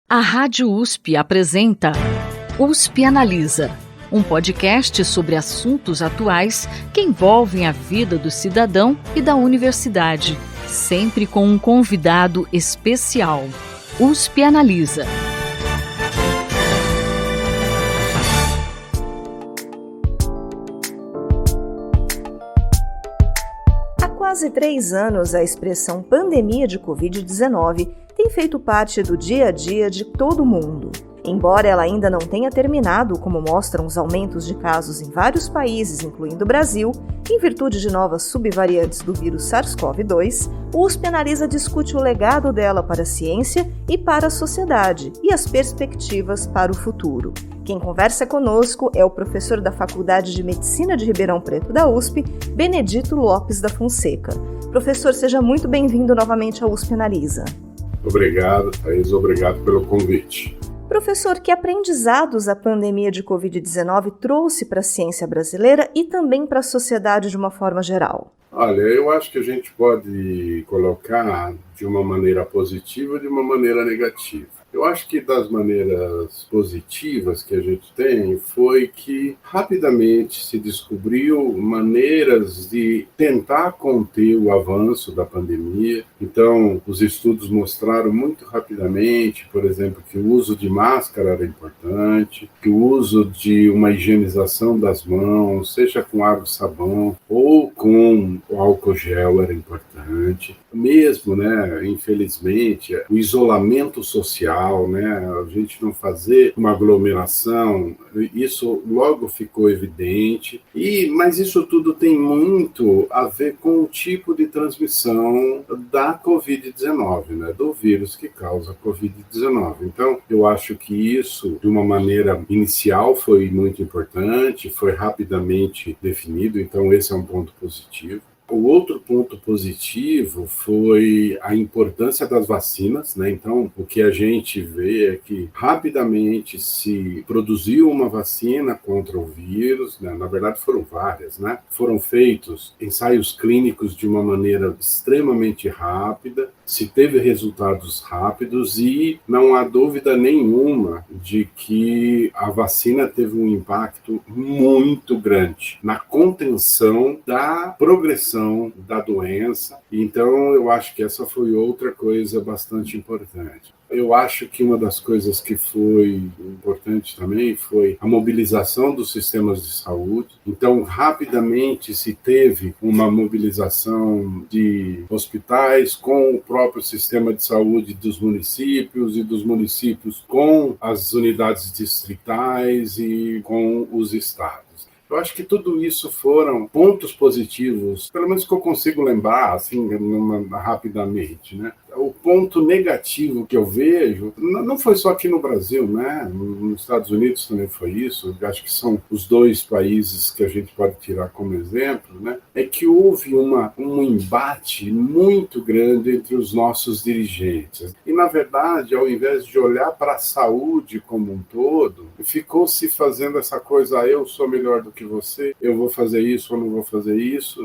A Rádio USP apresenta USP Analisa, um podcast sobre assuntos atuais que envolvem a vida do cidadão e da universidade, sempre com um convidado especial. USP Analisa. Há quase 3 anos, a expressão pandemia de Covid-19 tem feito parte do dia a dia de todo mundo. Embora ela ainda não tenha terminado, como mostram os aumentos de casos em vários países, incluindo o Brasil, em virtude de novas subvariantes do vírus SARS-CoV-2, o USP Analisa discute o legado dela para a ciência e para a sociedade e as perspectivas para o futuro. Quem conversa conosco é o professor da Faculdade de Medicina de Ribeirão Preto da USP, Benedito Lopes da Fonseca. Professor, seja muito bem-vindo novamente ao USP Analisa. Obrigado, Thaís. Obrigado pelo convite. Professor, que aprendizados a pandemia de Covid-19 trouxe para a ciência brasileira e também para a sociedade de uma forma geral? Olha, eu acho que a gente pode colocar de uma maneira positiva e de uma maneira negativa. Eu acho que das maneiras positivas que a gente tem foi que rapidamente se descobriu maneiras de tentar conter o avanço da pandemia. Então, os estudos mostraram muito rapidamente, por exemplo, que o uso de máscara era importante, que o uso de uma higienização das mãos, seja com água e sabão ou com o álcool gel, era importante. Mesmo, infelizmente, o isolamento social, a gente não fazer uma aglomeração, isso logo ficou evidente, mas isso tudo tem muito a ver com o tipo de transmissão da Covid-19, do vírus que causa a Covid-19. Então, eu acho que isso, de uma maneira inicial, foi muito importante, foi rapidamente definido, então esse é um ponto positivo. O outro ponto positivo foi a importância das vacinas, Então, o que a gente vê é que rapidamente se produziu uma vacina contra o vírus, Na verdade, foram várias, Foram feitos ensaios clínicos de uma maneira extremamente rápida, se teve resultados rápidos e não há dúvida nenhuma de que a vacina teve um impacto muito grande na contenção da progressão da doença. Então, eu acho que essa foi outra coisa bastante importante. Eu acho que uma das coisas que foi importante também foi a mobilização dos sistemas de saúde. Então, rapidamente se teve uma mobilização de hospitais com o próprio sistema de saúde dos municípios e dos municípios com as unidades distritais e com os estados. Eu acho que tudo isso foram pontos positivos, pelo menos que eu consigo lembrar, assim, rapidamente, O ponto negativo que eu vejo, não foi só aqui no Brasil, Nos Estados Unidos também foi isso, eu acho que são os 2 países que a gente pode tirar como exemplo, É que houve um embate muito grande entre os nossos dirigentes. E, na verdade, ao invés de olhar para a saúde como um todo, ficou se fazendo essa coisa, eu sou melhor do que você, eu vou fazer isso ou não vou fazer isso,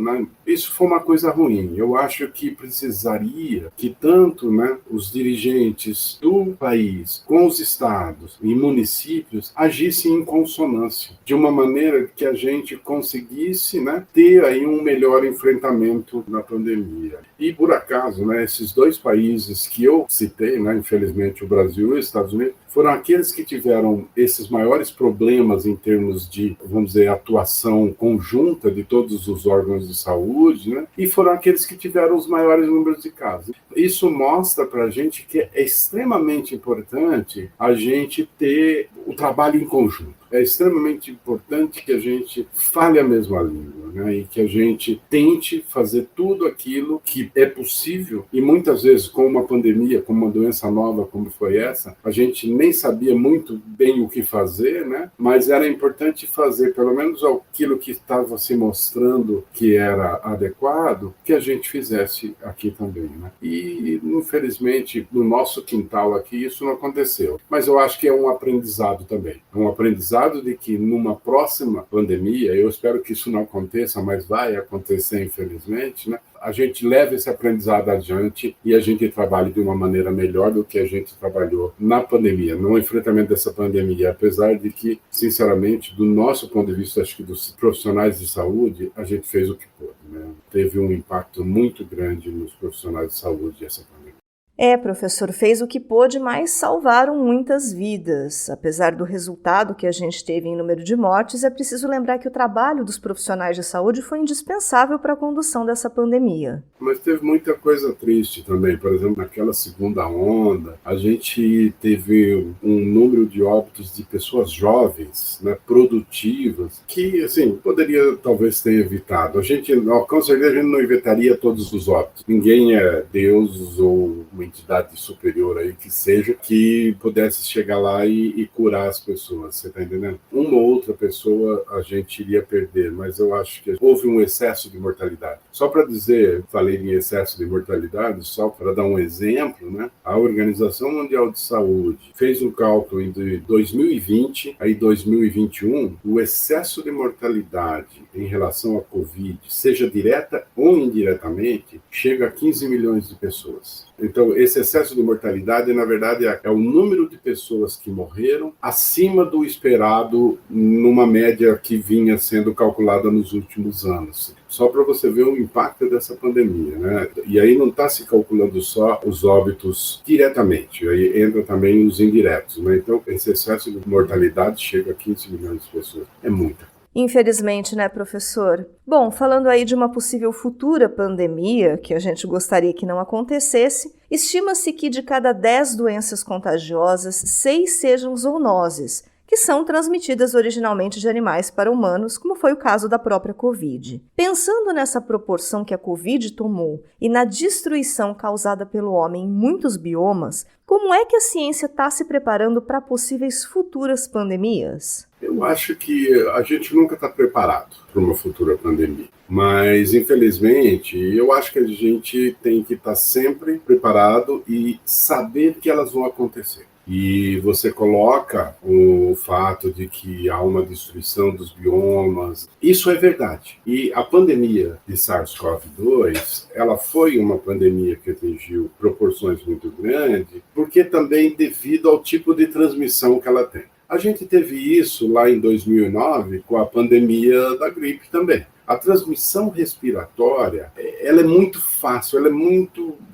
Isso foi uma coisa ruim. Eu acho que precisaria que tanto os dirigentes do país, com os estados e municípios, agissem em consonância, de uma maneira que a gente conseguisse ter aí um melhor enfrentamento na pandemia. E, por acaso, esses 2 países que eu citei, infelizmente o Brasil e os Estados Unidos, foram aqueles que tiveram esses maiores problemas em termos de, vamos dizer, atuação conjunta de todos os órgãos de saúde, e foram aqueles que tiveram os maiores números de casos. Isso mostra para a gente que é extremamente importante a gente ter o trabalho em conjunto. É extremamente importante que a gente fale a mesma língua, e que a gente tente fazer tudo aquilo que é possível. E muitas vezes, com uma pandemia, com uma doença nova como foi essa, a gente nem sabia muito bem o que fazer, mas era importante fazer pelo menos aquilo que estava se mostrando que era adequado, que a gente fizesse aqui também. E, infelizmente, no nosso quintal aqui, isso não aconteceu. Mas eu acho que é um aprendizado também. É um aprendizado de que numa próxima pandemia, eu espero que isso não aconteça, mas vai acontecer, infelizmente, a gente leve esse aprendizado adiante e a gente trabalhe de uma maneira melhor do que a gente trabalhou na pandemia, no enfrentamento dessa pandemia, apesar de que, sinceramente, do nosso ponto de vista, acho que dos profissionais de saúde, a gente fez o que pôde, né? Teve um impacto muito grande nos profissionais de saúde essa pandemia. Professor, fez o que pôde, mas salvaram muitas vidas. Apesar do resultado que a gente teve em número de mortes, é preciso lembrar que o trabalho dos profissionais de saúde foi indispensável para a condução dessa pandemia. Mas teve muita coisa triste também. Por exemplo, naquela segunda onda, a gente teve um número de óbitos de pessoas jovens, né, produtivas, que, assim, poderia talvez ter evitado. Com certeza, a gente não evitaria todos os óbitos. Ninguém é Deus ou uma entidade superior aí que seja, que pudesse chegar lá e curar as pessoas, você está entendendo? Uma ou outra pessoa a gente iria perder, mas eu acho que houve um excesso de mortalidade. Só para dizer, falei em excesso de mortalidade, só para dar um exemplo, né? A Organização Mundial de Saúde fez um cálculo de 2020 a 2021, o excesso de mortalidade em relação à Covid, seja direta ou indiretamente, chega a 15 milhões de pessoas. Então, esse excesso de mortalidade, na verdade, é o número de pessoas que morreram acima do esperado numa média que vinha sendo calculada nos últimos anos. Só para você ver o impacto dessa pandemia, né? E aí não está se calculando só os óbitos diretamente, aí entra também os indiretos, né? Então, esse excesso de mortalidade chega a 15 milhões de pessoas. É muita. Infelizmente, né, professor? Bom, falando aí de uma possível futura pandemia, que a gente gostaria que não acontecesse, estima-se que de cada 10 doenças contagiosas, 6 sejam zoonoses, que são transmitidas originalmente de animais para humanos, como foi o caso da própria Covid. Pensando nessa proporção que a Covid tomou e na destruição causada pelo homem em muitos biomas, como é que a ciência está se preparando para possíveis futuras pandemias? Eu acho que a gente nunca está preparado para uma futura pandemia. Mas, infelizmente, eu acho que a gente tem que estar sempre preparado e saber que elas vão acontecer. E você coloca o fato de que há uma destruição dos biomas. Isso é verdade. E a pandemia de SARS-CoV-2, ela foi uma pandemia que atingiu proporções muito grandes, porque também devido ao tipo de transmissão que ela tem. A gente teve isso lá em 2009 com a pandemia da gripe também. A transmissão respiratória, ela é muito fácil,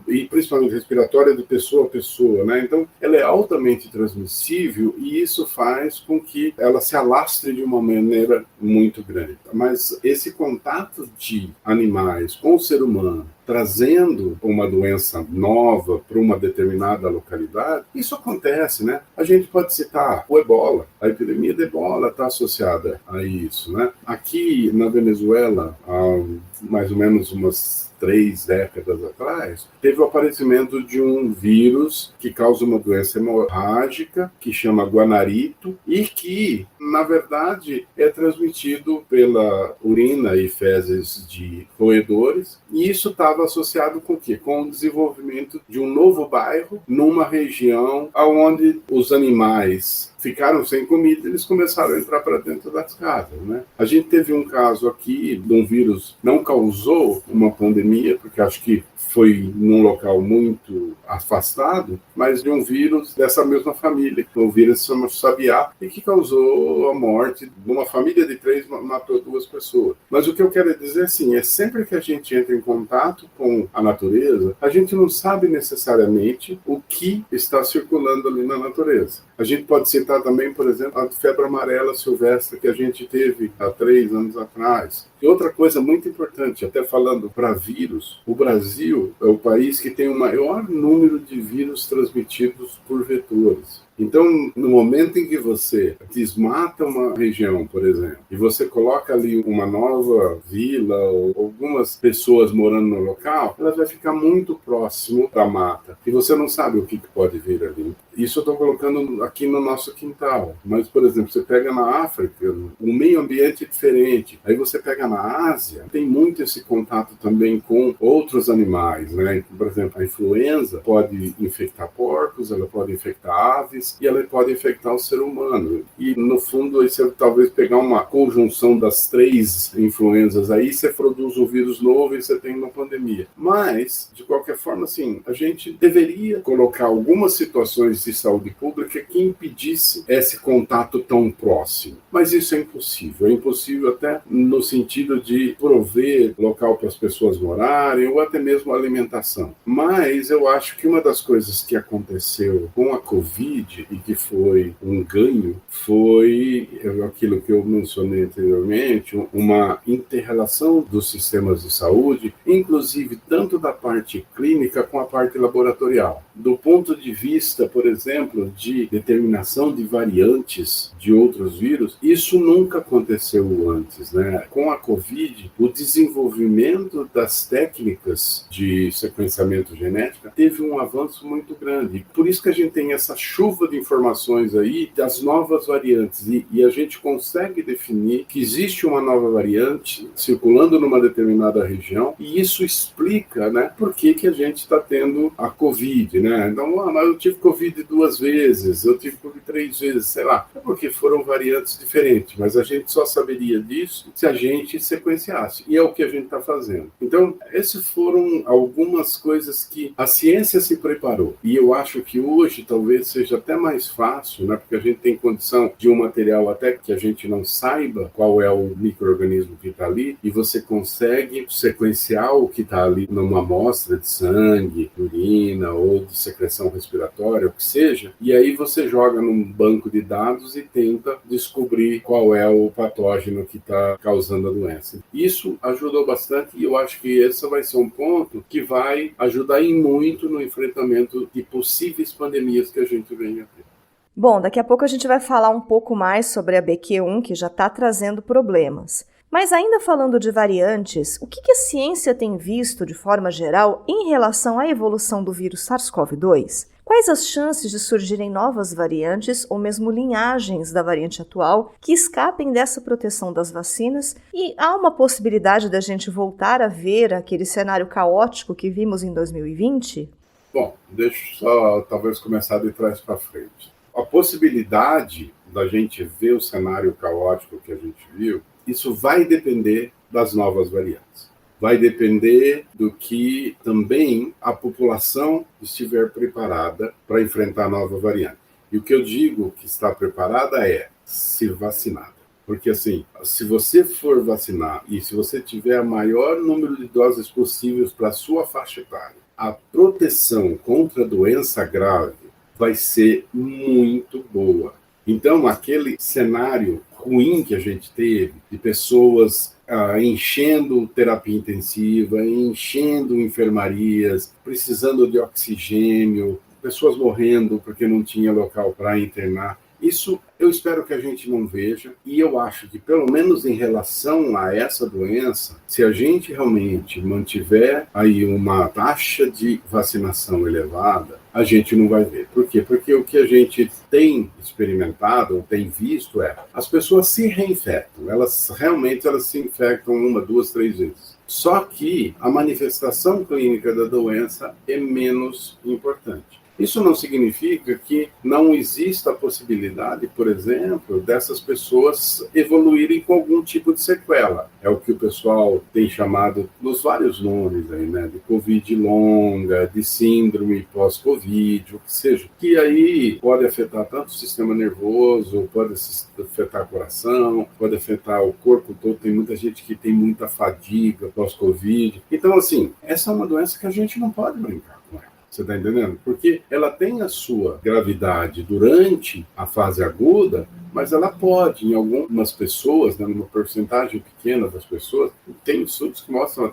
e principalmente respiratória de pessoa a pessoa, né? Então, ela é altamente transmissível e isso faz com que ela se alastre de uma maneira muito grande. Mas esse contato de animais com o ser humano, trazendo uma doença nova para uma determinada localidade, isso acontece, né? A gente pode citar o ebola. A epidemia de ebola está associada a isso, né? Aqui na Venezuela, há mais ou menos umas 3 décadas atrás, teve o aparecimento de um vírus que causa uma doença hemorrágica, que chama guanarito, e que, na verdade, é transmitido pela urina e fezes de roedores, e isso estava associado com o quê? Com o desenvolvimento de um novo bairro numa região onde os animais ficaram sem comida, eles começaram a entrar para dentro das casas, né? A gente teve um caso aqui de um vírus, não causou uma pandemia, porque acho que foi num local muito afastado, mas de um vírus dessa mesma família. O vírus se chama sabiá e que causou a morte de uma família de 3, matou 2 pessoas. Mas o que eu quero dizer assim, é sempre que a gente entra em contato com a natureza, a gente não sabe necessariamente o que está circulando ali na natureza. A gente pode citar também, por exemplo, a febre amarela silvestre que a gente teve há 3 anos atrás. E outra coisa muito importante, até falando para vírus, o Brasil é o país que tem o maior número de vírus transmitidos por vetores. Então, no momento em que você desmata uma região, por exemplo, e você coloca ali uma nova vila ou algumas pessoas morando no local, ela vai ficar muito próximo da mata. E você não sabe o que pode vir ali. Isso eu estou colocando aqui no nosso quintal. Mas, por exemplo, você pega na África, o meio ambiente é diferente. Aí você pega na Ásia, tem muito esse contato também com outros animais, né? Por exemplo, a influenza pode infectar porcos, ela pode infectar aves e ela pode infectar o ser humano. E, no fundo, aí você talvez pegar uma conjunção das 3 influenzas aí, você produz um vírus novo e você tem uma pandemia. Mas, de qualquer forma, assim, a gente deveria colocar algumas situações de saúde pública que impedisse esse contato tão próximo. Mas isso é impossível. É impossível até no sentido de prover local para as pessoas morarem ou até mesmo alimentação. Mas eu acho que uma das coisas que aconteceu com a Covid e que foi um ganho foi aquilo que eu mencionei anteriormente, uma inter-relação dos sistemas de saúde, inclusive tanto da parte clínica com a parte laboratorial. Do ponto de vista, por exemplo, de determinação de variantes de outros vírus, isso nunca aconteceu antes, né? Com a Covid, o desenvolvimento das técnicas de sequenciamento genético teve um avanço muito grande. Por isso que a gente tem essa chuva de informações aí das novas variantes e a gente consegue definir que existe uma nova variante circulando numa determinada região e isso explica, né, por que a gente está tendo a Covid, né? Então, mas eu tive Covid 2 vezes, eu tive Covid 3 vezes, sei lá. É porque foram variantes diferentes, mas a gente só saberia disso se a gente sequenciasse. E é o que a gente está fazendo. Então, essas foram algumas coisas que a ciência se preparou. E eu acho que hoje talvez seja até mais fácil, né? Porque a gente tem condição de um material até que a gente não saiba qual é o micro-organismo que está ali, e você consegue sequenciar o que está ali numa amostra de sangue, urina ou de secreção respiratória, o que seja, e aí você joga num banco de dados e tenta descobrir qual é o patógeno que está causando a doença. Isso ajudou bastante e eu acho que esse vai ser um ponto que vai ajudar em muito no enfrentamento de possíveis pandemias que a gente venha a ter. Bom, daqui a pouco a gente vai falar um pouco mais sobre a BQ1, que já está trazendo problemas. Mas ainda falando de variantes, o que a ciência tem visto de forma geral em relação à evolução do vírus SARS-CoV-2? Quais as chances de surgirem novas variantes ou mesmo linhagens da variante atual que escapem dessa proteção das vacinas? E há uma possibilidade da gente voltar a ver aquele cenário caótico que vimos em 2020? Bom, deixa eu só talvez começar de trás para frente. A possibilidade da gente ver o cenário caótico que a gente viu, isso vai depender das novas variantes. Vai depender do que também a população estiver preparada para enfrentar a nova variante. E o que eu digo que está preparada é se vacinar. Porque, assim, se você for vacinar e se você tiver o maior número de doses possíveis para a sua faixa etária, a proteção contra a doença grave vai ser muito boa. Então, aquele cenário ruim que a gente teve, de pessoas enchendo terapia intensiva, enchendo enfermarias, precisando de oxigênio, pessoas morrendo porque não tinha local para internar, isso eu espero que a gente não veja, e eu acho que, pelo menos em relação a essa doença, se a gente realmente mantiver aí uma taxa de vacinação elevada, a gente não vai ver. Por quê? Porque o que a gente tem experimentado, ou tem visto, é as pessoas se reinfectam, elas se infectam 1, 2, 3 vezes. Só que a manifestação clínica da doença é menos importante. Isso não significa que não exista a possibilidade, por exemplo, dessas pessoas evoluírem com algum tipo de sequela. É o que o pessoal tem chamado, nos vários nomes aí, né? De Covid longa, de síndrome pós-Covid, o que seja. Que aí pode afetar tanto o sistema nervoso, pode afetar o coração, pode afetar o corpo todo. Tem muita gente que tem muita fadiga pós-Covid. Então, assim, essa é uma doença que a gente não pode brincar com ela. Você está entendendo? Porque ela tem a sua gravidade durante a fase aguda, mas ela pode, em algumas pessoas, né, numa porcentagem pequena das pessoas, tem estudos que mostram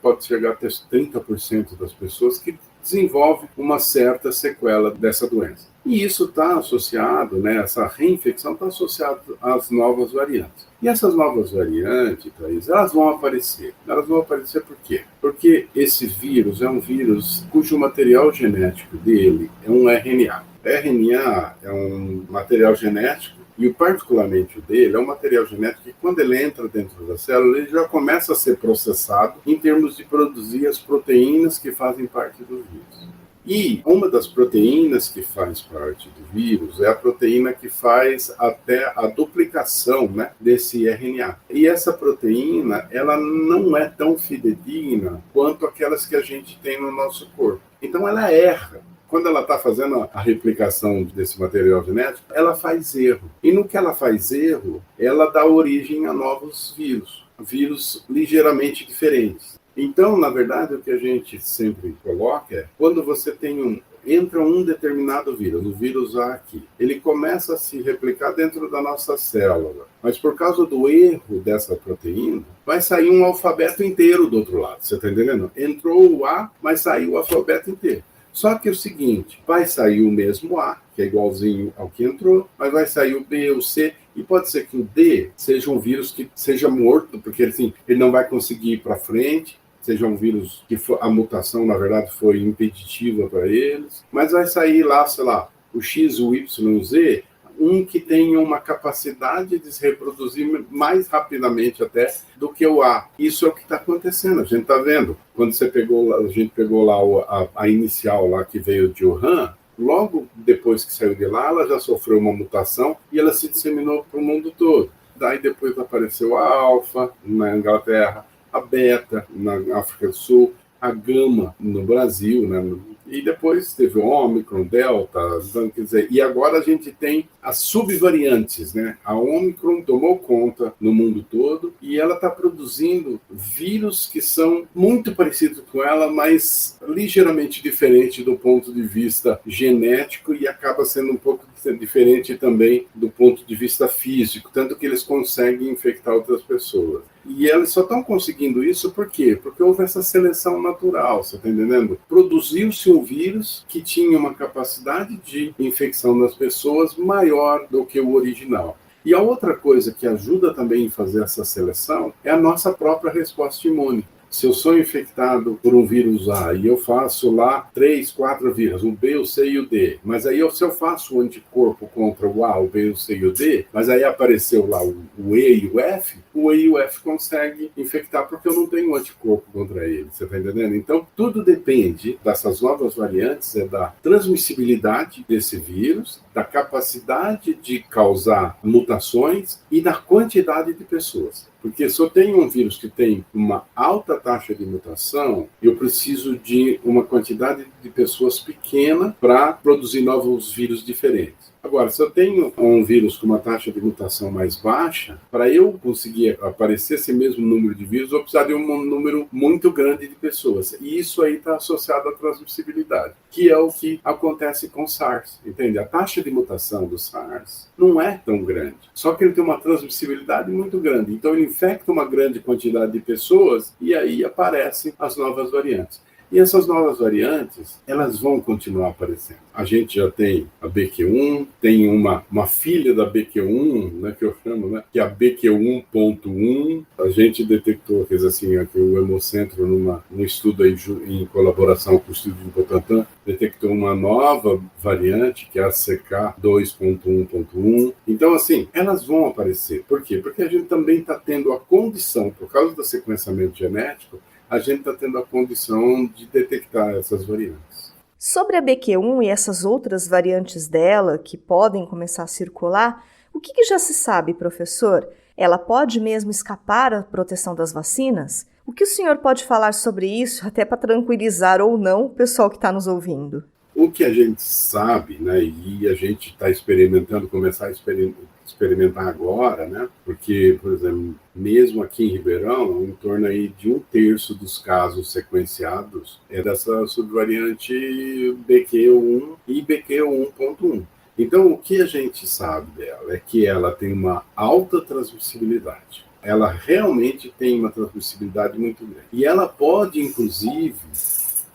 pode chegar até 30% das pessoas que desenvolve uma certa sequela dessa doença. E isso está associado, né, essa reinfecção está associada às novas variantes. E essas novas variantes, Thaís, elas vão aparecer. Elas vão aparecer por quê? Porque esse vírus é um vírus cujo material genético dele é um RNA. RNA é um material genético, e particularmente o dele é um material genético que, quando ele entra dentro da célula, ele já começa a ser processado em termos de produzir as proteínas que fazem parte do vírus. E uma das proteínas que faz parte do vírus é a proteína que faz até a duplicação, né, desse RNA. E essa proteína, ela não é tão fidedigna quanto aquelas que a gente tem no nosso corpo. Então ela erra. Quando ela está fazendo a replicação desse material genético, ela faz erro. E no que ela faz erro, ela dá origem a novos vírus ligeiramente diferentes. Então, na verdade, o que a gente sempre coloca é, quando você tem entra um determinado vírus, o vírus A aqui, ele começa a se replicar dentro da nossa célula, mas por causa do erro dessa proteína, vai sair um alfabeto inteiro do outro lado, você está entendendo? Entrou o A, mas saiu o alfabeto inteiro. Só que é o seguinte, vai sair o mesmo A, que é igualzinho ao que entrou, mas vai sair o B, o C, e pode ser que o D seja um vírus que seja morto, porque assim, ele não vai conseguir ir para frente, seja um vírus que a mutação, na verdade, foi impeditiva para eles, mas vai sair lá, sei lá, o X, o Y, o Z, um que tenha uma capacidade de se reproduzir mais rapidamente até do que o A. Isso é o que está acontecendo, a gente está vendo. Quando a gente pegou lá a inicial lá que veio de Wuhan, logo depois que saiu de lá, ela já sofreu uma mutação e ela se disseminou para o mundo todo. Daí depois apareceu a alfa na Inglaterra, a beta na África do Sul, a gama no Brasil, né? E depois teve o Ômicron, Delta, então, quer dizer, e agora a gente tem as subvariantes, né? A Ômicron tomou conta no mundo todo e ela está produzindo vírus que são muito parecidos com ela, mas ligeiramente diferente do ponto de vista genético e acaba sendo um pouco diferente também do ponto de vista físico, tanto que eles conseguem infectar outras pessoas. E eles só estão conseguindo isso por quê? Porque houve essa seleção natural, você está entendendo? Produziu-se um vírus que tinha uma capacidade de infecção das pessoas maior do que o original. E a outra coisa que ajuda também a fazer essa seleção é a nossa própria resposta imune. Se eu sou infectado por um vírus A e eu faço lá 3, 4 vírus, o B, o C e o D, mas aí se eu faço o anticorpo contra o A, o B, o C e o D, mas aí apareceu lá o E e o F consegue infectar porque eu não tenho anticorpo contra ele, você está entendendo? Então, tudo depende dessas novas variantes, da transmissibilidade desse vírus, da capacidade de causar mutações e da quantidade de pessoas. Porque se eu tenho um vírus que tem uma alta taxa de mutação, eu preciso de uma quantidade de pessoas pequena para produzir novos vírus diferentes. Agora, se eu tenho um vírus com uma taxa de mutação mais baixa, para eu conseguir aparecer esse mesmo número de vírus, eu vou precisar de um número muito grande de pessoas. E isso aí está associado à transmissibilidade, que é o que acontece com o SARS, entende? A taxa de mutação do SARS não é tão grande, só que ele tem uma transmissibilidade muito grande. Então, ele infecta uma grande quantidade de pessoas e aí aparecem as novas variantes. E essas novas variantes, elas vão continuar aparecendo. A gente já tem a BQ1, tem uma filha da BQ1, né, que eu chamo, né, que é a BQ1.1. A gente detectou, quer dizer assim, aqui o Hemocentro, num estudo aí, em colaboração com o Instituto de Butantan, detectou uma nova variante, que é a CK2.1.1. Então, assim, elas vão aparecer. Por quê? Porque a gente também está tendo a condição, por causa do sequenciamento genético, a gente está tendo a condição de detectar essas variantes. Sobre a BQ1 e essas outras variantes dela que podem começar a circular, o que já se sabe, professor? Ela pode mesmo escapar à proteção das vacinas? O que o senhor pode falar sobre isso, até para tranquilizar ou não o pessoal que está nos ouvindo? O que a gente sabe, né, e a gente está experimentando, começar a experimentar agora, né, porque, por exemplo, mesmo aqui em Ribeirão, em torno aí de 1/3 dos casos sequenciados é dessa subvariante BQ1 e BQ1.1. Então, o que a gente sabe dela é que ela tem uma alta transmissibilidade. Ela realmente tem uma transmissibilidade muito grande. E ela pode, inclusive,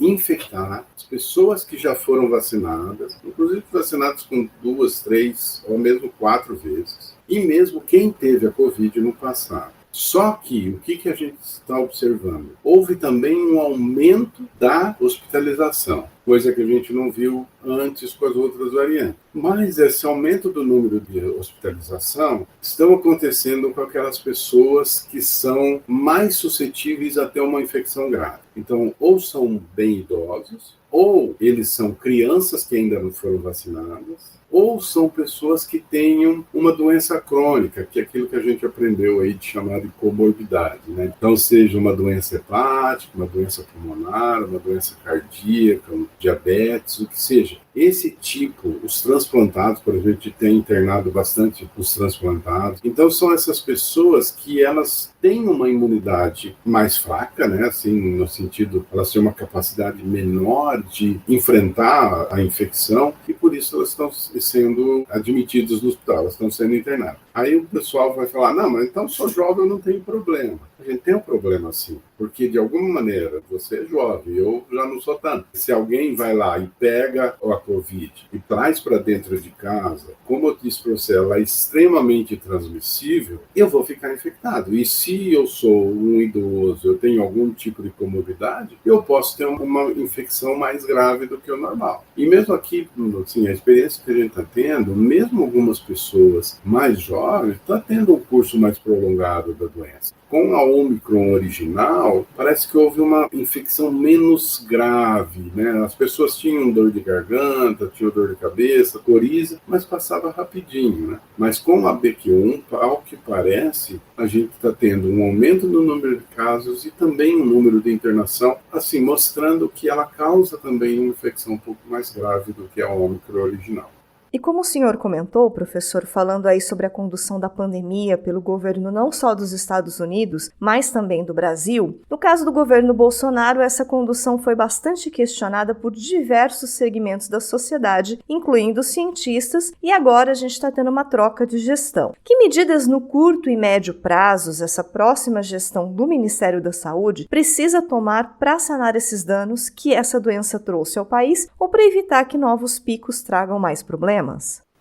infectar as pessoas que já foram vacinadas, inclusive vacinadas com 2, 3 ou mesmo 4 vezes, e mesmo quem teve a Covid no passado. Só que o que a gente está observando? Houve também um aumento da hospitalização. coisa que a gente não viu antes com as outras variantes. Mas esse aumento do número de hospitalização estão acontecendo com aquelas pessoas que são mais suscetíveis a ter uma infecção grave. Então, ou são bem idosos, ou eles são crianças que ainda não foram vacinadas, ou são pessoas que tenham uma doença crônica, que é aquilo que a gente aprendeu aí de chamar de comorbidade, né? Então, seja uma doença hepática, uma doença pulmonar, uma doença cardíaca, um diabetes, o que seja. Esse tipo, os transplantados, por exemplo, a gente tem internado bastante os transplantados. Então, são essas pessoas que elas têm uma imunidade mais fraca, né? Assim, no sentido, elas têm uma capacidade menor de enfrentar a infecção e, por isso, elas estão sendo admitidas no hospital, elas estão sendo internadas. Aí o pessoal vai falar, não, mas então sou jovem, eu não tenho problema. A gente tem um problema sim, porque de alguma maneira você é jovem, eu já não sou tanto. Se alguém vai lá e pega a Covid e traz para dentro de casa, como eu disse para você, ela é extremamente transmissível, eu vou ficar infectado. E se eu sou um idoso, eu tenho algum tipo de comorbidade, eu posso ter uma infecção mais grave do que o normal. E mesmo aqui, assim, a experiência que a gente está tendo, mesmo algumas pessoas mais jovens, está tendo um curso mais prolongado da doença. Com a Omicron original, parece que houve uma infecção menos grave, né? As pessoas tinham dor de garganta, tinham dor de cabeça, coriza, mas passava rapidinho, né? Mas com a BQ1, ao que parece, a gente está tendo um aumento no número de casos e também um número de internação, assim, mostrando que ela causa também uma infecção um pouco mais grave do que a Omicron original. E como o senhor comentou, professor, falando aí sobre a condução da pandemia pelo governo não só dos Estados Unidos, mas também do Brasil, no caso do governo Bolsonaro, essa condução foi bastante questionada por diversos segmentos da sociedade, incluindo cientistas, e agora a gente está tendo uma troca de gestão. Que medidas no curto e médio prazos essa próxima gestão do Ministério da Saúde precisa tomar para sanar esses danos que essa doença trouxe ao país ou para evitar que novos picos tragam mais problemas?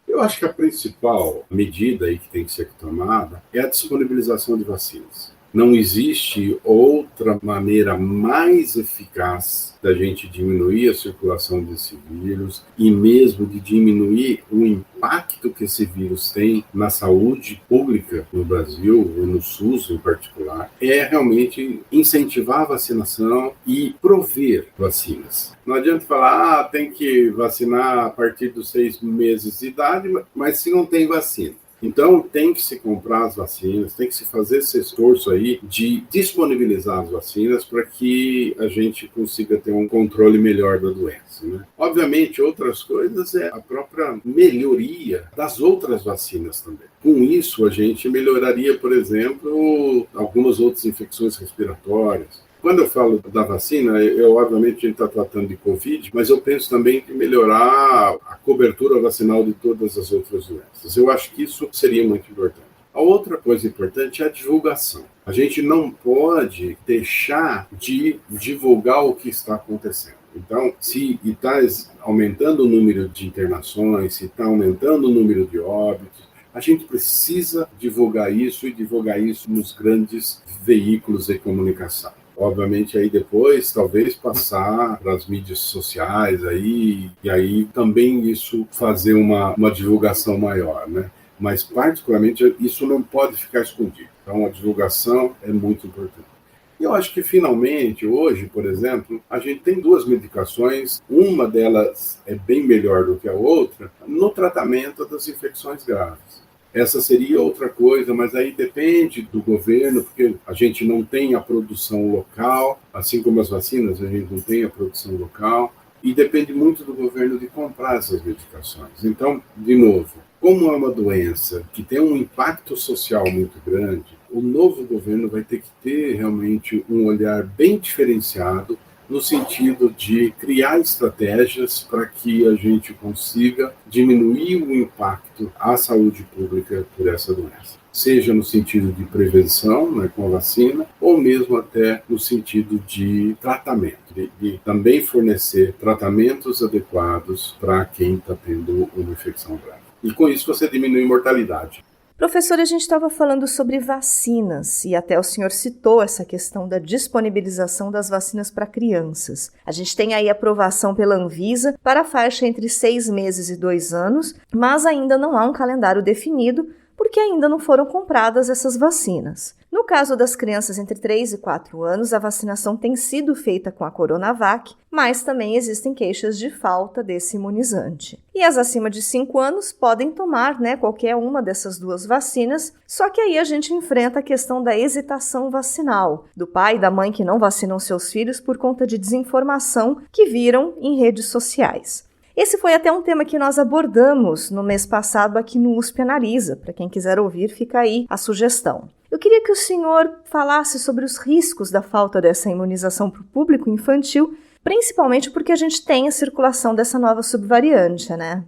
Eu acho que a principal medida aí que tem que ser tomada é a disponibilização de vacinas. Não existe outra maneira mais eficaz da gente diminuir a circulação desse vírus e mesmo de diminuir o impacto que esse vírus tem na saúde pública no Brasil, e no SUS em particular, é realmente incentivar a vacinação e prover vacinas. Não adianta falar, tem que vacinar a partir dos 6 meses de idade, mas se não tem vacina. Então, tem que se comprar as vacinas, tem que se fazer esse esforço aí de disponibilizar as vacinas para que a gente consiga ter um controle melhor da doença, né? Obviamente, outras coisas é a própria melhoria das outras vacinas também. Com isso, a gente melhoraria, por exemplo, algumas outras infecções respiratórias. Quando eu falo da vacina, obviamente a gente está tratando de Covid, mas eu penso também em melhorar a cobertura vacinal de todas as outras doenças. Eu acho que isso seria muito importante. A outra coisa importante é a divulgação. A gente não pode deixar de divulgar o que está acontecendo. Então, se está aumentando o número de internações, se está aumentando o número de óbitos, a gente precisa divulgar isso e divulgar isso nos grandes veículos de comunicação. Obviamente, aí depois, talvez passar para as mídias sociais aí, e aí também isso fazer uma divulgação maior, né? Mas, particularmente, isso não pode ficar escondido. Então, a divulgação é muito importante. E eu acho que, finalmente, hoje, por exemplo, a gente tem 2 medicações, uma delas é bem melhor do que a outra, no tratamento das infecções graves. Essa seria outra coisa, mas aí depende do governo, porque a gente não tem a produção local, assim como as vacinas, a gente não tem a produção local, e depende muito do governo de comprar essas medicações. Então, de novo, como é uma doença que tem um impacto social muito grande, o novo governo vai ter que ter realmente um olhar bem diferenciado no sentido de criar estratégias para que a gente consiga diminuir o impacto à saúde pública por essa doença. Seja no sentido de prevenção, né, com a vacina, ou mesmo até no sentido de tratamento, de também fornecer tratamentos adequados para quem está tendo uma infecção grave. E com isso você diminui a mortalidade. Professor, a gente estava falando sobre vacinas e até o senhor citou essa questão da disponibilização das vacinas para crianças. A gente tem aí aprovação pela Anvisa para a faixa entre 6 meses e 2 anos, mas ainda não há um calendário definido porque ainda não foram compradas essas vacinas. No caso das crianças entre 3 e 4 anos, a vacinação tem sido feita com a Coronavac, mas também existem queixas de falta desse imunizante. E as acima de 5 anos podem tomar, qualquer uma dessas duas vacinas, só que aí a gente enfrenta a questão da hesitação vacinal, do pai e da mãe que não vacinam seus filhos por conta de desinformação que viram em redes sociais. Esse foi até um tema que nós abordamos no mês passado aqui no USP Analisa. Para quem quiser ouvir, fica aí a sugestão. Eu queria que o senhor falasse sobre os riscos da falta dessa imunização para o público infantil, principalmente porque a gente tem a circulação dessa nova subvariante, né?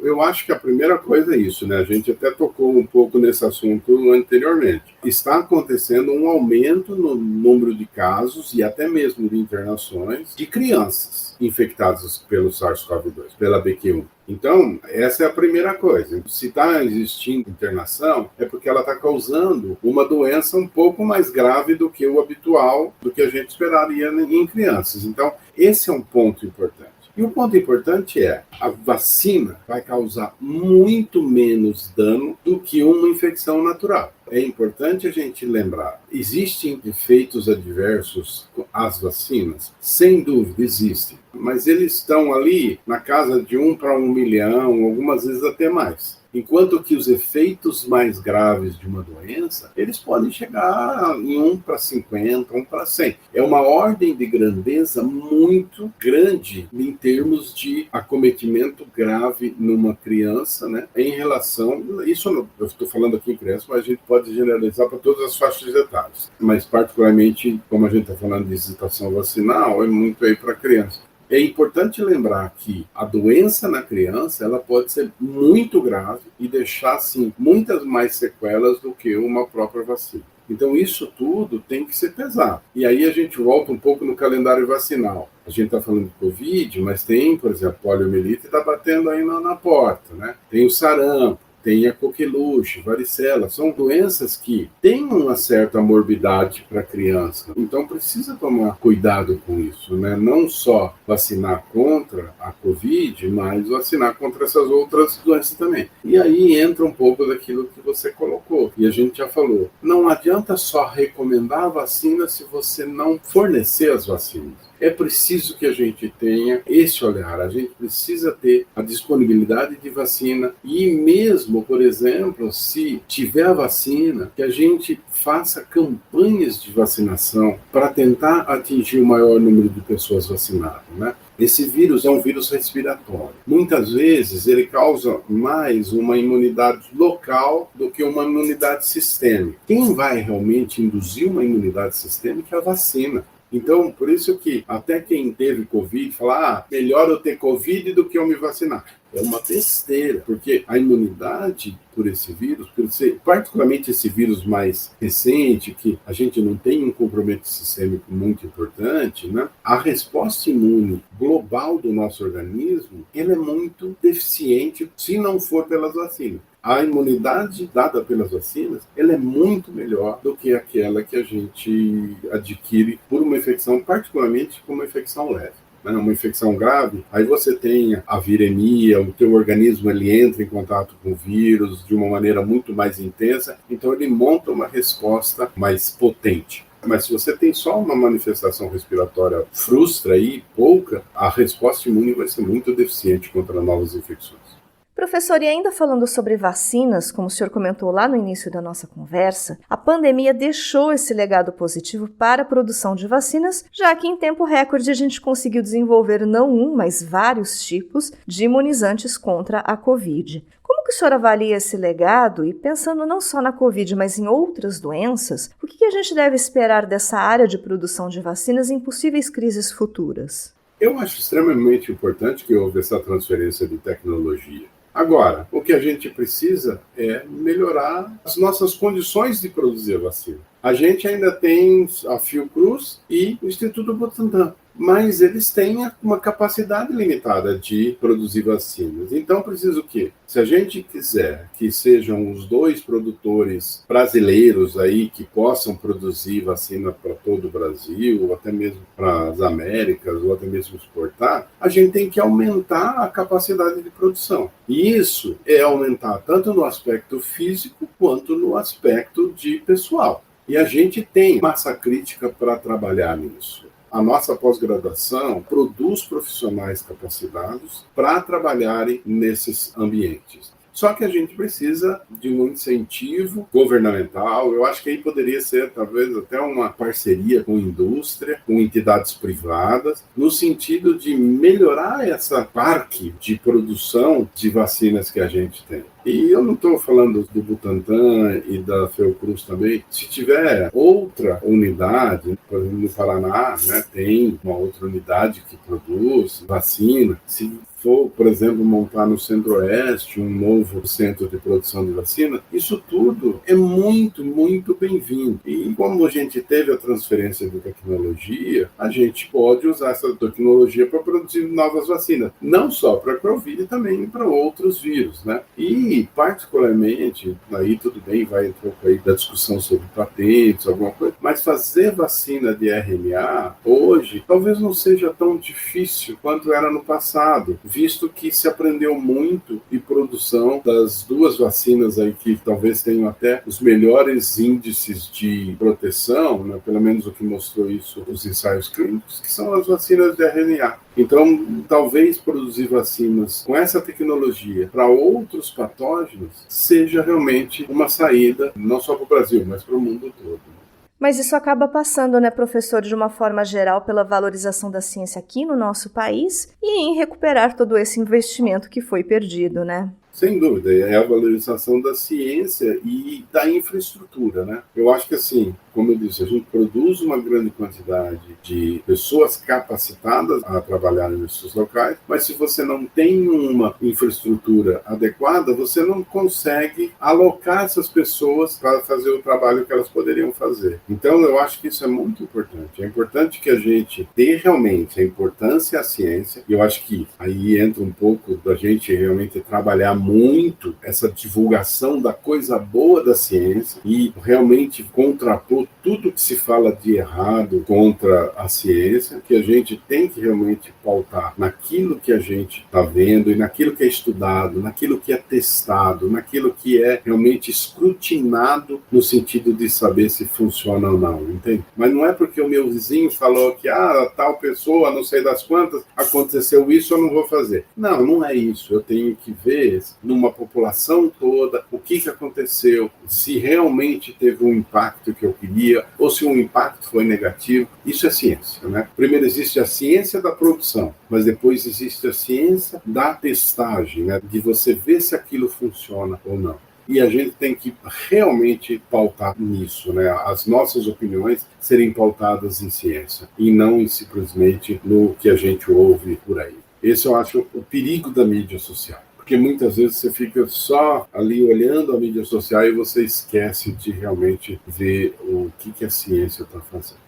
Eu acho que a primeira coisa é isso, né? A gente até tocou um pouco nesse assunto anteriormente. Está acontecendo um aumento no número de casos e até mesmo de internações de crianças infectadas pelo SARS-CoV-2, pela BQ1. Então, essa é a primeira coisa. Se está existindo internação, é porque ela está causando uma doença um pouco mais grave do que o habitual, do que a gente esperaria em crianças. Então, esse é um ponto importante. E o ponto importante é, a vacina vai causar muito menos dano do que uma infecção natural. É importante a gente lembrar, existem efeitos adversos às vacinas? Sem dúvida, existem. Mas eles estão ali na casa de 1 para 1 milhão, algumas vezes até mais. Enquanto que os efeitos mais graves de uma doença, eles podem chegar em 1 para 50, 1 para 100. É uma ordem de grandeza muito grande em termos de acometimento grave numa criança, né? Em relação... eu estou falando aqui em criança, mas a gente pode generalizar para todas as faixas etárias. Mas particularmente, como a gente está falando de hesitação vacinal, é muito aí para criança. É importante lembrar que a doença na criança ela pode ser muito grave e deixar assim, muitas mais sequelas do que uma própria vacina. Então isso tudo tem que ser pesado. E aí a gente volta um pouco no calendário vacinal. A gente está falando de Covid, mas tem, por exemplo, poliomielite está batendo aí na porta, né? Tem o sarampo. Tem a coqueluche, varicela, são doenças que têm uma certa morbidade para a criança. Então precisa tomar cuidado com isso, né? Não só vacinar contra a Covid, mas vacinar contra essas outras doenças também. E aí entra um pouco daquilo que você colocou, e a gente já falou. Não adianta só recomendar a vacina se você não fornecer as vacinas. É preciso que a gente tenha esse olhar, a gente precisa ter a disponibilidade de vacina e mesmo, por exemplo, se tiver a vacina, que a gente faça campanhas de vacinação para tentar atingir o maior número de pessoas vacinadas, né? Esse vírus é um vírus respiratório. Muitas vezes ele causa mais uma imunidade local do que uma imunidade sistêmica. Quem vai realmente induzir uma imunidade sistêmica é a vacina. Então, por isso que até quem teve Covid fala, melhor eu ter Covid do que eu me vacinar. É uma besteira, porque a imunidade por esse vírus, particularmente esse vírus mais recente, que a gente não tem um comprometimento sistêmico muito importante, né? A resposta imune global do nosso organismo, ela é muito deficiente se não for pelas vacinas. A imunidade dada pelas vacinas, ela é muito melhor do que aquela que a gente adquire por uma infecção, particularmente por uma infecção leve. Uma infecção grave, aí você tem a viremia, o teu organismo ele entra em contato com o vírus de uma maneira muito mais intensa, então ele monta uma resposta mais potente. Mas se você tem só uma manifestação respiratória frustra aí, pouca, a resposta imune vai ser muito deficiente contra novas infecções. Professor, e ainda falando sobre vacinas, como o senhor comentou lá no início da nossa conversa, a pandemia deixou esse legado positivo para a produção de vacinas, já que em tempo recorde a gente conseguiu desenvolver não um, mas vários tipos de imunizantes contra a Covid. Como que o senhor avalia esse legado e, pensando não só na Covid, mas em outras doenças, o que a gente deve esperar dessa área de produção de vacinas em possíveis crises futuras? Eu acho extremamente importante que houve essa transferência de tecnologia. Agora, o que a gente precisa é melhorar as nossas condições de produzir a vacina. A gente ainda tem a Fiocruz e o Instituto Butantan. mas eles têm uma capacidade limitada de produzir vacinas. Então, precisa o quê? Se a gente quiser que sejam os 2 produtores brasileiros aí que possam produzir vacina para todo o Brasil, ou até mesmo para as Américas, ou até mesmo exportar, a gente tem que aumentar a capacidade de produção. E isso é aumentar tanto no aspecto físico quanto no aspecto de pessoal. E a gente tem massa crítica para trabalhar nisso. A nossa pós-graduação produz profissionais capacitados para trabalharem nesses ambientes. Só que a gente precisa de um incentivo governamental. Eu acho que aí poderia ser, talvez, até uma parceria com a indústria, com entidades privadas, no sentido de melhorar essa parque de produção de vacinas que a gente tem. E eu não estou falando do Butantan e da Fiocruz também. Se tiver outra unidade, por exemplo, no Paraná, né, tem uma outra unidade que produz vacina. Se for, por exemplo, montar no Centro-Oeste um novo centro de produção de vacina, isso tudo é muito, muito bem-vindo. E como a gente teve a transferência de tecnologia, a gente pode usar essa tecnologia para produzir novas vacinas, não só para a Covid, também para outros vírus, né? E, particularmente, aí tudo bem, vai um pouco aí da discussão sobre patentes, alguma coisa, mas fazer vacina de RNA, hoje, talvez não seja tão difícil quanto era no passado, visto que se aprendeu muito em produção das 2 vacinas aí que talvez tenham até os melhores índices de proteção, né, pelo menos o que mostrou isso os ensaios clínicos, que são as vacinas de RNA. Então, talvez produzir vacinas com essa tecnologia para outros patógenos seja realmente uma saída, não só para o Brasil, mas para o mundo todo. Mas isso acaba passando, né, professor, de uma forma geral, pela valorização da ciência aqui no nosso país e em recuperar todo esse investimento que foi perdido, né? Sem dúvida, é a valorização da ciência e da infraestrutura, né? Eu acho que, assim, como eu disse, a gente produz uma grande quantidade de pessoas capacitadas a trabalhar nesses locais, mas se você não tem uma infraestrutura adequada, você não consegue alocar essas pessoas para fazer o trabalho que elas poderiam fazer. Então, eu acho que isso é muito importante. É importante que a gente dê realmente a importância à ciência, e eu acho que aí entra um pouco da gente realmente trabalhar muito essa divulgação da coisa boa da ciência e realmente contrapor tudo que se fala de errado contra a ciência, que a gente tem que realmente pautar naquilo que a gente está vendo e naquilo que é estudado, naquilo que é testado, naquilo que é realmente escrutinado no sentido de saber se funciona ou não, entende? Mas não é porque o meu vizinho falou que tal pessoa, não sei das quantas, aconteceu isso, eu não vou fazer. Não, não é isso. Eu tenho que ver numa população toda o que aconteceu, se realmente teve um impacto que eu queria ou se um impacto foi negativo. Isso é ciência, né? Primeiro existe a ciência da produção, mas depois existe a ciência da testagem, né? De você ver se aquilo funciona ou não. E a gente tem que realmente pautar nisso, né? As nossas opiniões serem pautadas em ciência e não simplesmente no que a gente ouve por aí. Esse eu acho o perigo da mídia social. Porque muitas vezes você fica só ali olhando a mídia social e você esquece de realmente ver o que a ciência está fazendo.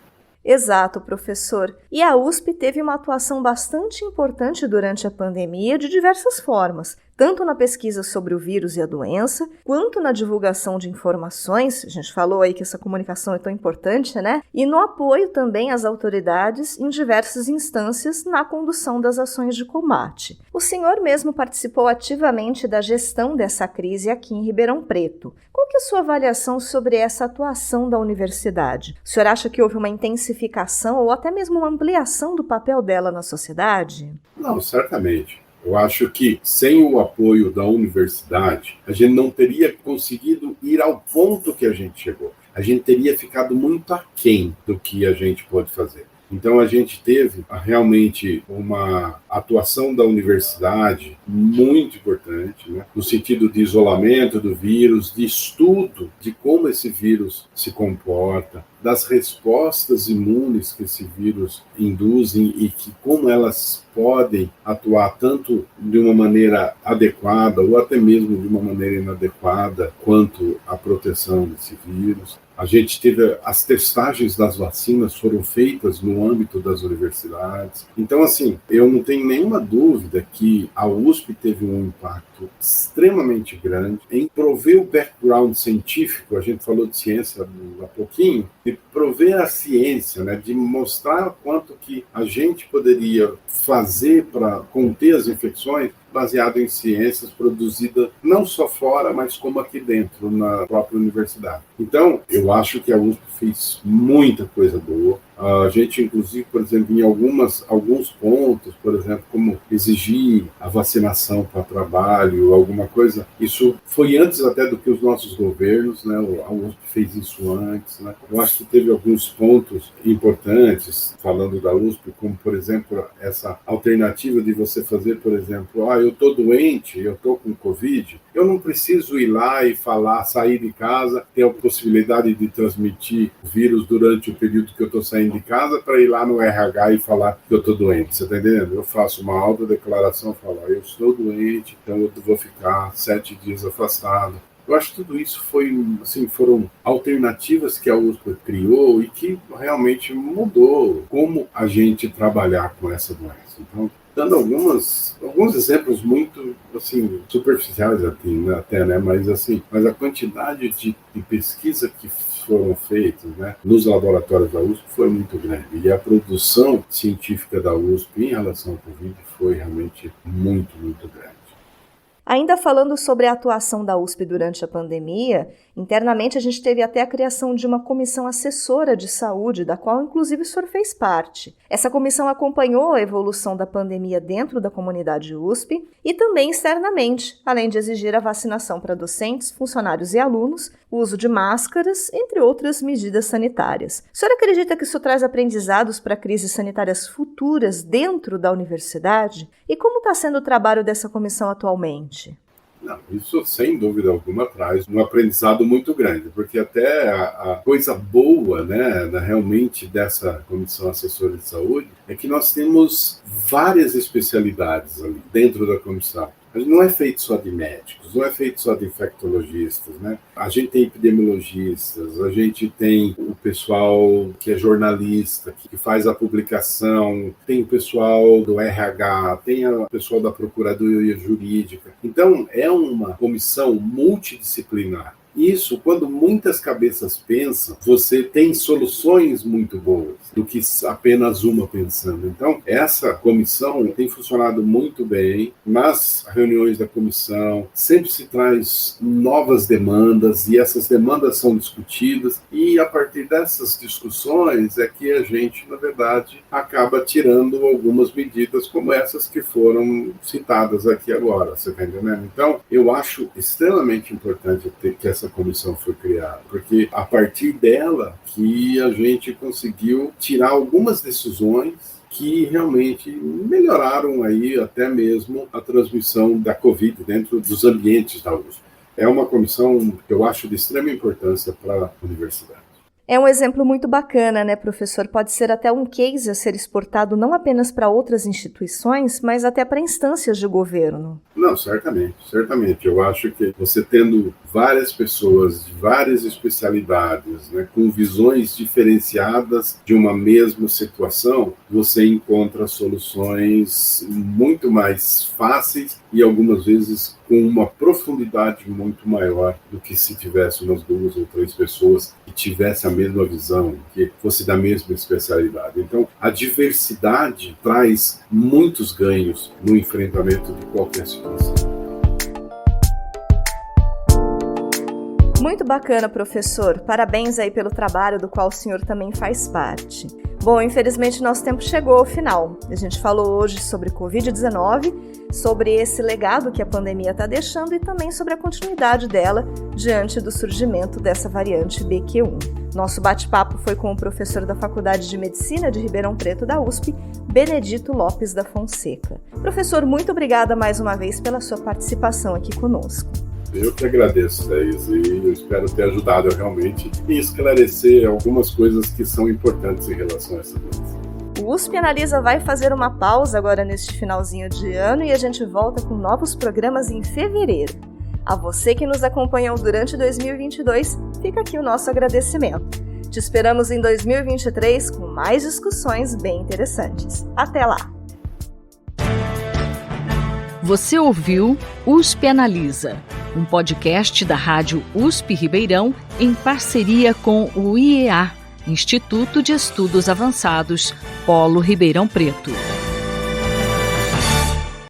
Exato, professor. E a USP teve uma atuação bastante importante durante a pandemia de diversas formas, tanto na pesquisa sobre o vírus e a doença, quanto na divulgação de informações, a gente falou aí que essa comunicação é tão importante, né? E no apoio também às autoridades em diversas instâncias na condução das ações de combate. O senhor mesmo participou ativamente da gestão dessa crise aqui em Ribeirão Preto. Qual que é a sua avaliação sobre essa atuação da universidade? O senhor acha que houve uma intensificação ou até mesmo uma ampliação do papel dela na sociedade? Não, certamente. Eu acho que sem o apoio da universidade, a gente não teria conseguido ir ao ponto que a gente chegou. A gente teria ficado muito aquém do que a gente pôde fazer. Então, a gente teve realmente uma atuação da universidade muito importante, né? No sentido de isolamento do vírus, de estudo de como esse vírus se comporta, das respostas imunes que esse vírus induzem e que como elas podem atuar tanto de uma maneira adequada ou até mesmo de uma maneira inadequada quanto à proteção desse vírus. A gente teve as testagens das vacinas foram feitas no âmbito das universidades. Então, assim, eu não tenho nenhuma dúvida que a USP teve um impacto extremamente grande em prover o background científico, a gente falou de ciência há pouquinho, de prover a ciência, né, de mostrar quanto que a gente poderia fazer para conter as infecções baseado em ciências produzidas não só fora, mas como aqui dentro, na própria universidade. Então, eu acho que a USP fez muita coisa boa. A gente, inclusive, por exemplo, em alguns pontos, por exemplo, como exigir a vacinação para trabalho, alguma coisa, isso foi antes até do que os nossos governos, né? A USP fez isso antes, né? Eu acho que teve alguns pontos importantes, falando da USP, como, por exemplo, essa alternativa de você fazer, por exemplo, eu estou doente, eu estou com Covid, eu não preciso ir lá e falar, sair de casa, ter a possibilidade de transmitir o vírus durante o período que eu estou saindo de casa para ir lá no RH e falar que eu estou doente, você está entendendo? Eu faço uma autodeclaração, falo, eu estou doente, então eu vou ficar 7 dias afastado. Eu acho que tudo isso foram alternativas que a USP criou e que realmente mudou como a gente trabalhar com essa doença. Então, dando alguns exemplos muito superficiais até, né? Mas a quantidade de pesquisa que foram feitas, né, nos laboratórios da USP foi muito grande. E a produção científica da USP em relação ao Covid foi realmente muito, muito grande. Ainda falando sobre a atuação da USP durante a pandemia, internamente a gente teve até a criação de uma comissão assessora de saúde, da qual inclusive o senhor fez parte. Essa comissão acompanhou a evolução da pandemia dentro da comunidade USP e também externamente, além de exigir a vacinação para docentes, funcionários e alunos, o uso de máscaras, entre outras medidas sanitárias. O senhor acredita que isso traz aprendizados para crises sanitárias futuras dentro da universidade? E como está sendo o trabalho dessa comissão atualmente? Não, isso sem dúvida alguma traz um aprendizado muito grande, porque até a coisa boa, né, realmente dessa comissão assessora de saúde é que nós temos várias especialidades ali dentro da comissão. Não é feito só de médicos, não é feito só de infectologistas, né? A gente tem epidemiologistas, a gente tem o pessoal que é jornalista, que faz a publicação, tem o pessoal do RH, tem o pessoal da Procuradoria Jurídica. Então, é uma comissão multidisciplinar. Isso, quando muitas cabeças pensam, você tem soluções muito boas do que apenas uma pensando. Então, essa comissão tem funcionado muito bem. Nas reuniões da comissão, sempre se traz novas demandas e essas demandas são discutidas e a partir dessas discussões é que a gente, na verdade, acaba tirando algumas medidas como essas que foram citadas aqui agora, você está entendendo? Então, eu acho extremamente importante que essa comissão foi criada, porque a partir dela que a gente conseguiu tirar algumas decisões que realmente melhoraram aí até mesmo a transmissão da Covid dentro dos ambientes da USP. É uma comissão que eu acho de extrema importância para a universidade. É um exemplo muito bacana, né, professor? Pode ser até um case a ser exportado não apenas para outras instituições, mas até para instâncias de governo. Não, certamente. Eu acho que você tendo várias pessoas de várias especialidades, né, com visões diferenciadas de uma mesma situação, você encontra soluções muito mais fáceis e algumas vezes com uma profundidade muito maior do que se tivesse umas 2 ou 3 pessoas que tivessem a mesma visão, que fosse da mesma especialidade. Então, a diversidade traz muitos ganhos no enfrentamento de qualquer situação. Muito bacana, professor. Parabéns aí pelo trabalho do qual o senhor também faz parte. Bom, infelizmente nosso tempo chegou ao final. A gente falou hoje sobre Covid-19, sobre esse legado que a pandemia está deixando e também sobre a continuidade dela diante do surgimento dessa variante BQ1. Nosso bate-papo foi com o professor da Faculdade de Medicina de Ribeirão Preto da USP, Benedito Lopes da Fonseca. Professor, muito obrigada mais uma vez pela sua participação aqui conosco. Eu que agradeço, Thaís, e eu espero ter ajudado realmente a esclarecer algumas coisas que são importantes em relação a essa doença. O USP Analisa vai fazer uma pausa agora neste finalzinho de ano e a gente volta com novos programas em fevereiro. A você que nos acompanhou durante 2022, fica aqui o nosso agradecimento. Te esperamos em 2023 com mais discussões bem interessantes. Até lá! Você ouviu USP Analisa, um podcast da Rádio USP Ribeirão em parceria com o IEA, Instituto de Estudos Avançados, Polo Ribeirão Preto.